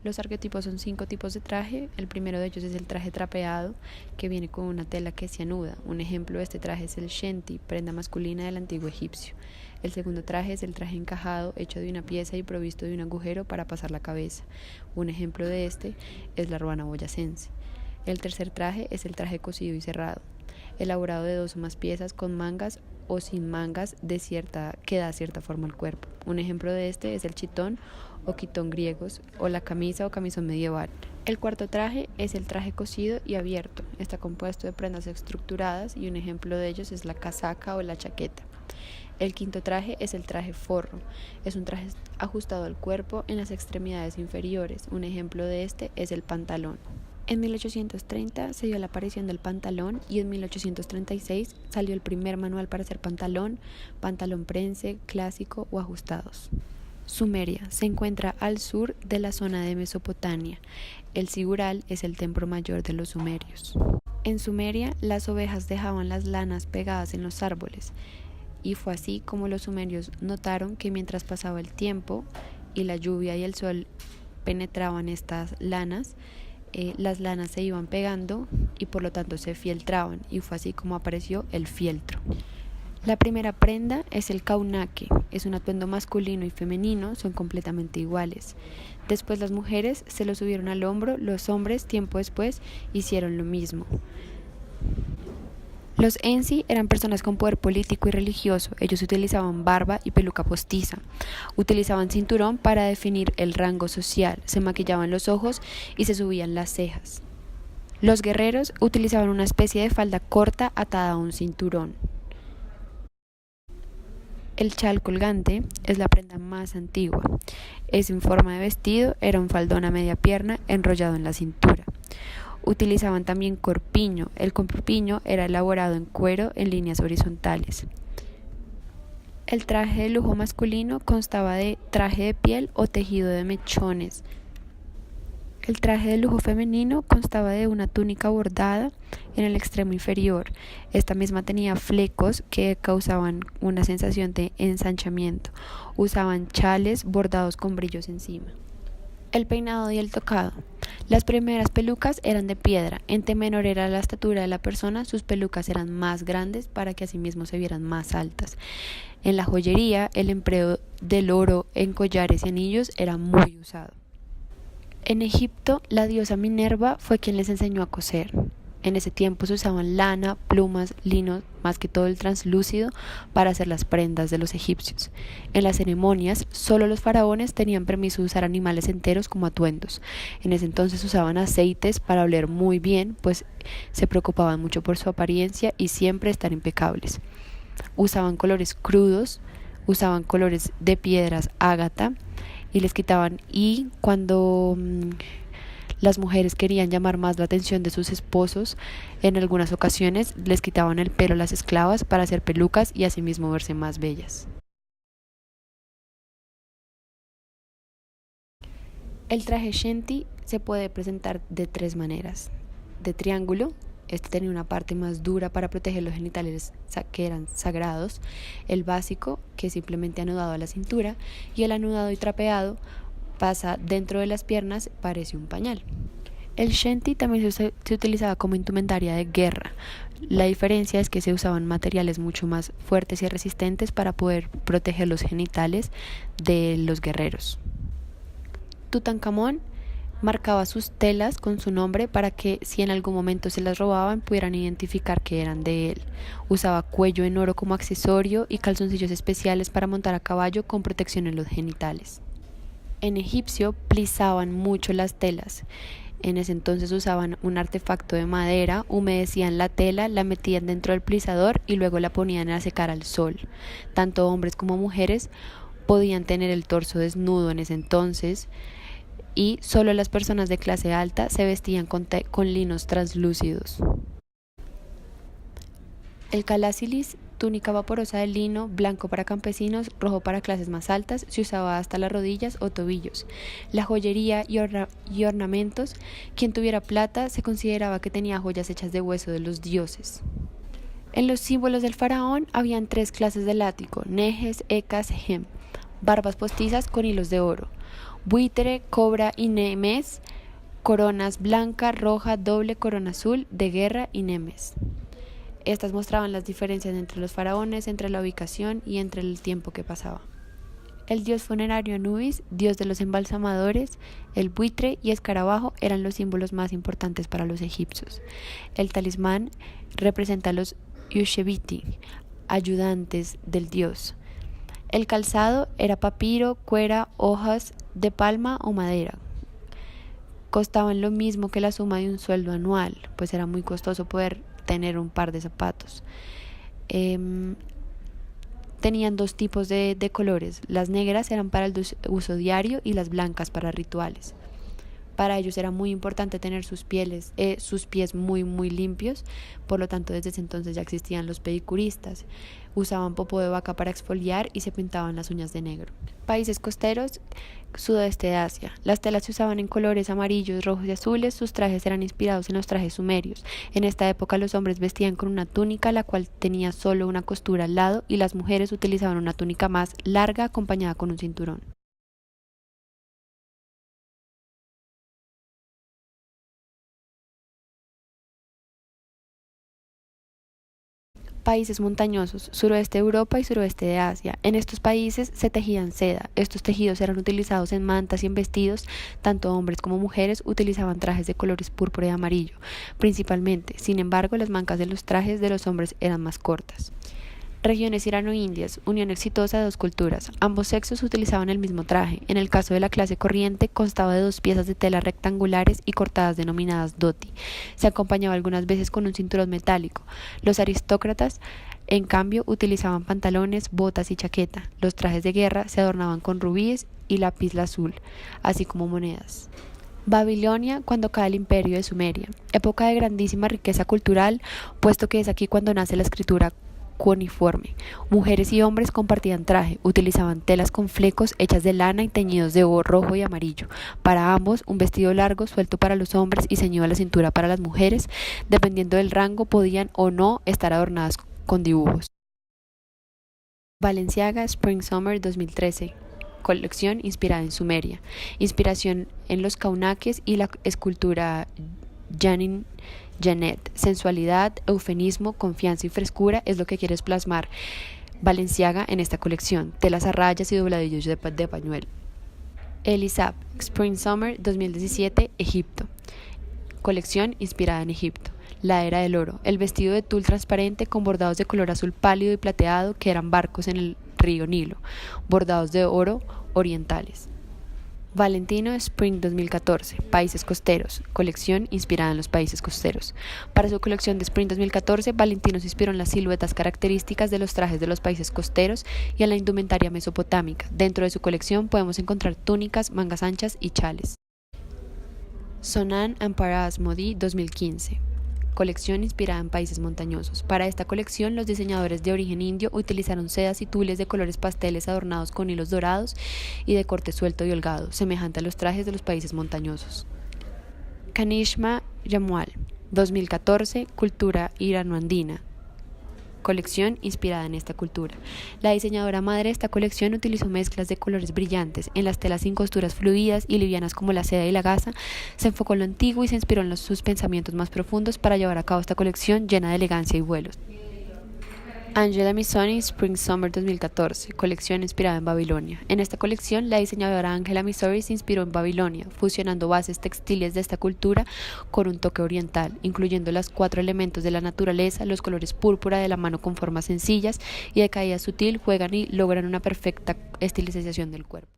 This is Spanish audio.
Los arquetipos son 5 tipos de traje. El primero de ellos es el traje trapeado, que viene con una tela que se anuda. Un ejemplo de este traje es el shenty, prenda masculina del antiguo egipcio. El segundo traje es el traje encajado, hecho de una pieza y provisto de un agujero para pasar la cabeza. Un ejemplo de este es la ruana boyacense. El tercer traje es el traje cosido y cerrado, elaborado de 2 o más piezas con mangas o sin mangas que da cierta forma al cuerpo. Un ejemplo de este es el chitón o quitón griegos o la camisa o camisón medieval. El cuarto traje es el traje cosido y abierto. Está compuesto de prendas estructuradas y un ejemplo de ellos es la casaca o la chaqueta. El quinto traje es el traje forro. Es un traje ajustado al cuerpo en las extremidades inferiores. Un ejemplo de este es el pantalón. En 1830 se dio la aparición del pantalón y en 1836 salió el primer manual para hacer pantalón prense, clásico o ajustados. Sumeria se encuentra al sur de la zona de Mesopotamia. El Sigural es el templo mayor de los sumerios. En Sumeria, las ovejas dejaban las lanas pegadas en los árboles, y fue así como los sumerios notaron que mientras pasaba el tiempo y la lluvia y el sol penetraban estas lanas, las lanas se iban pegando y por lo tanto se fieltraban, y fue así como apareció el fieltro. La primera prenda es el kaunaque, es un atuendo masculino y femenino, son completamente iguales. Después las mujeres se lo subieron al hombro, los hombres tiempo después hicieron lo mismo. Los ensi eran personas con poder político y religioso. Ellos utilizaban barba y peluca postiza. Utilizaban cinturón para definir el rango social. Se maquillaban los ojos y se subían las cejas. Los guerreros utilizaban una especie de falda corta atada a un cinturón. El chal colgante es la prenda más antigua. Es en forma de vestido, era un faldón a media pierna enrollado en la cintura. Utilizaban también corpiño. El corpiño era elaborado en cuero en líneas horizontales. El traje de lujo masculino constaba de traje de piel o tejido de mechones. El traje de lujo femenino constaba de una túnica bordada en el extremo inferior. Esta misma tenía flecos que causaban una sensación de ensanchamiento. Usaban chales bordados con brillos encima. El peinado y el tocado. Las primeras pelucas eran de piedra. Entre menor era la estatura de la persona, sus pelucas eran más grandes para que asimismo se vieran más altas. En la joyería, el empleo del oro en collares y anillos era muy usado. En Egipto, la diosa Minerva fue quien les enseñó a coser. En ese tiempo se usaban lana, plumas, lino, más que todo el translúcido, para hacer las prendas de los egipcios. En las ceremonias, solo los faraones tenían permiso de usar animales enteros como atuendos. En ese entonces usaban aceites para oler muy bien, pues se preocupaban mucho por su apariencia y siempre estar impecables. Usaban colores crudos, usaban colores de piedras ágata y les quitaban, y cuando las mujeres querían llamar más la atención de sus esposos, en algunas ocasiones les quitaban el pelo a las esclavas para hacer pelucas y asimismo verse más bellas. El traje shenty se puede presentar de 3 maneras. De triángulo, este tenía una parte más dura para proteger los genitales que eran sagrados, el básico, que es simplemente anudado a la cintura, y el anudado y trapeado pasa dentro de las piernas, parece un pañal. El shenty también se utilizaba como indumentaria de guerra. La diferencia es que se usaban materiales mucho más fuertes y resistentes para poder proteger los genitales de los guerreros. Tutankamón marcaba sus telas con su nombre para que, si en algún momento se las robaban, pudieran identificar que eran de él. Usaba cuello en oro como accesorio y calzoncillos especiales para montar a caballo con protección en los genitales. En egipcio plisaban mucho las telas. En ese entonces usaban un artefacto de madera, humedecían la tela, la metían dentro del plisador y luego la ponían a secar al sol. Tanto hombres como mujeres podían tener el torso desnudo en ese entonces, y solo las personas de clase alta se vestían con linos translúcidos. El calasilis, túnica vaporosa de lino, blanco para campesinos, rojo para clases más altas, se usaba hasta las rodillas o tobillos. La joyería y ornamentos, quien tuviera plata se consideraba que tenía joyas hechas de hueso de los dioses. En los símbolos del faraón habían 3 clases de látigo: nejes, ecas, hem, barbas postizas con hilos de oro. buitre, cobra y nemes, coronas blanca, roja, doble, corona azul, de guerra y nemes. Estas mostraban las diferencias entre los faraones, entre la ubicación y entre el tiempo que pasaba. El dios funerario Anubis, dios de los embalsamadores, el buitre y escarabajo eran los símbolos más importantes para los egipcios. El talismán representa a los Ushebiti, ayudantes del dios. El calzado era papiro, cuera, hojas de palma o madera. Costaban lo mismo que la suma de un sueldo anual, pues era muy costoso poder tener un par de zapatos. Tenían dos tipos de colores. Las negras eran para el uso diario y las blancas para rituales. Para ellos era muy importante tener sus pies muy limpios, por lo tanto desde ese entonces ya existían los pedicuristas. Usaban popó de vaca para exfoliar y se pintaban las uñas de negro. Países costeros, sudeste de Asia. Las telas se usaban en colores amarillos, rojos y azules. Sus trajes eran inspirados en los trajes sumerios. En esta época los hombres vestían con una túnica la cual tenía solo una costura al lado y las mujeres utilizaban una túnica más larga acompañada con un cinturón. Países montañosos, suroeste de Europa y suroeste de Asia. En estos países se tejían seda. Estos tejidos eran utilizados en mantas y en vestidos. Tanto hombres como mujeres utilizaban trajes de colores púrpura y amarillo, principalmente. Sin embargo, las mangas de los trajes de los hombres eran más cortas. Regiones irano-indias, unión exitosa de dos culturas. Ambos sexos utilizaban el mismo traje. En el caso de la clase corriente, constaba de dos piezas de tela rectangulares y cortadas denominadas dhoti. Se acompañaba algunas veces con un cinturón metálico. Los aristócratas, en cambio, utilizaban pantalones, botas y chaqueta. Los trajes de guerra se adornaban con rubíes y lapislázuli, así como monedas. Babilonia, cuando cae el imperio de Sumeria. Época de grandísima riqueza cultural, puesto que es aquí cuando nace la escritura cuneiforme. Mujeres y hombres compartían traje, utilizaban telas con flecos hechas de lana y teñidos de oro rojo y amarillo. Para ambos, un vestido largo suelto para los hombres y ceñido a la cintura para las mujeres. Dependiendo del rango, podían o no estar adornadas con dibujos. Balenciaga Spring Summer 2013. Colección inspirada en Sumeria. Inspiración en los kaunaques y la escultura Janin Janet. Sensualidad, eufemismo, confianza y frescura es lo que quieres plasmar Balenciaga en esta colección. Telas a rayas y dobladillos de pañuelo. Elisab Spring Summer 2017, Egipto. Colección inspirada en Egipto. La era del oro. El vestido de tul transparente con bordados de color azul pálido y plateado que eran barcos en el río Nilo. Bordados de oro orientales. Valentino Spring 2014, Países costeros, colección inspirada en los países costeros. Para su colección de Spring 2014, Valentino se inspiró en las siluetas características de los trajes de los países costeros y en la indumentaria mesopotámica. Dentro de su colección podemos encontrar túnicas, mangas anchas y chales. Sonan Amparas Modi 2015. Colección inspirada en países montañosos. Para esta colección, los diseñadores de origen indio utilizaron sedas y tules de colores pasteles adornados con hilos dorados y de corte suelto y holgado, semejante a los trajes de los países montañosos. Kanishma Yamual, 2014, Cultura irano-andina. Colección inspirada en esta cultura. La diseñadora madre de esta colección utilizó mezclas de colores brillantes. En las telas sin costuras fluidas y livianas como la seda y la gasa, se enfocó en lo antiguo y se inspiró en sus pensamientos más profundos para llevar a cabo esta colección llena de elegancia y vuelos. Angela Missoni Spring Summer 2014, colección inspirada en Babilonia. En esta colección, la diseñadora Angela Missoni se inspiró en Babilonia, fusionando bases textiles de esta cultura con un toque oriental, incluyendo los 4 elementos de la naturaleza. Los colores púrpura de la mano con formas sencillas y de caída sutil juegan y logran una perfecta estilización del cuerpo.